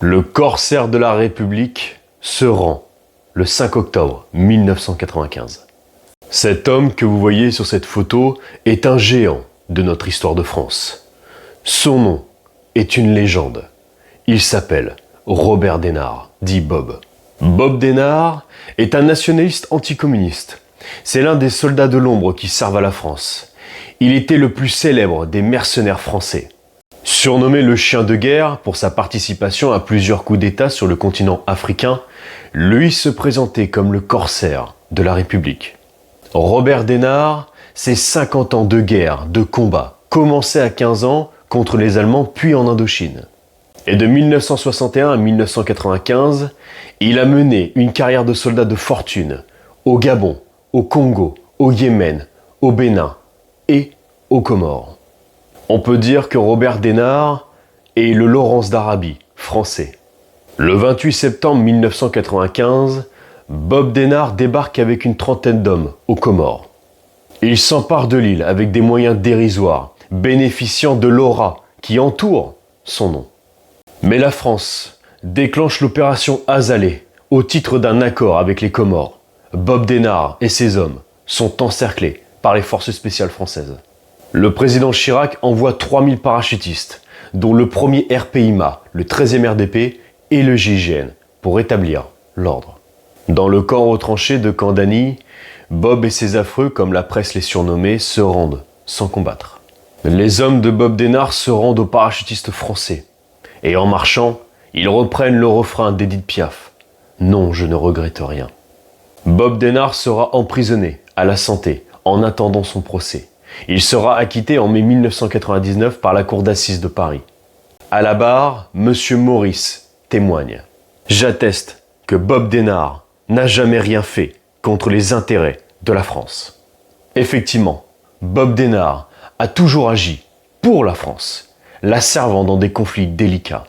Le corsaire de la République se rend le 5 octobre 1995. Cet homme que vous voyez sur cette photo est un géant de notre histoire de France. Son nom est une légende. Il s'appelle Robert Denard, dit Bob. Bob Denard est un nationaliste anticommuniste. C'est l'un des soldats de l'ombre qui servent à la France. Il était le plus célèbre des mercenaires français. Surnommé le chien de guerre pour sa participation à plusieurs coups d'État sur le continent africain, lui se présentait comme le corsaire de la République. Robert Denard, c'est 50 ans de guerre, de combat, commencé à 15 ans contre les Allemands puis en Indochine. Et de 1961 à 1995, il a mené une carrière de soldat de fortune au Gabon, au Congo, au Yémen, au Bénin et aux Comores. On peut dire que Robert Denard est le Laurence d'Arabie français. Le 28 septembre 1995, Bob Denard débarque avec une trentaine d'hommes aux Comores. Il s'empare de l'île avec des moyens dérisoires, bénéficiant de l'aura qui entoure son nom. Mais la France déclenche l'opération Azalée au titre d'un accord avec les Comores. Bob Denard et ses hommes sont encerclés par les forces spéciales françaises. Le président Chirac envoie 3000 parachutistes, dont le premier RPIMA, le 13e RDP et le GIGN, pour rétablir l'ordre. Dans le camp retranché de Kandani, Bob et ses affreux, comme la presse les surnommait, se rendent sans combattre. Les hommes de Bob Denard se rendent aux parachutistes français. Et en marchant, ils reprennent le refrain d'Édith Piaf. « Non, je ne regrette rien ». Bob Denard sera emprisonné à la Santé en attendant son procès. Il sera acquitté en mai 1999 par la cour d'assises de Paris. À la barre, Monsieur Maurice témoigne. « J'atteste que Bob Denard n'a jamais rien fait contre les intérêts de la France. » Effectivement, Bob Denard a toujours agi pour la France, la servant dans des conflits délicats.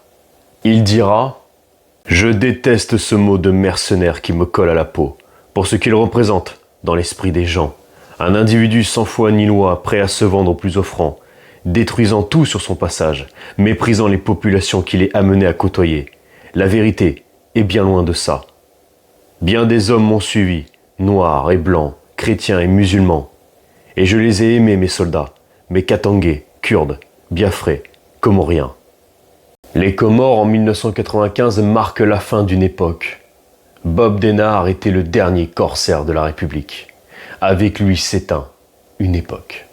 Il dira « Je déteste ce mot de mercenaire qui me colle à la peau, pour ce qu'il représente dans l'esprit des gens. Un individu sans foi ni loi, prêt à se vendre au plus offrant, détruisant tout sur son passage, méprisant les populations qu'il est amené à côtoyer. La vérité est bien loin de ça. Bien des hommes m'ont suivi, noirs et blancs, chrétiens et musulmans. Et je les ai aimés, mes soldats, mes Katangais, Kurdes, Biafrais, Comoriens. Les Comores en 1995 marquent la fin d'une époque. Bob Denard était le dernier corsaire de la République. Avec lui s'éteint une époque.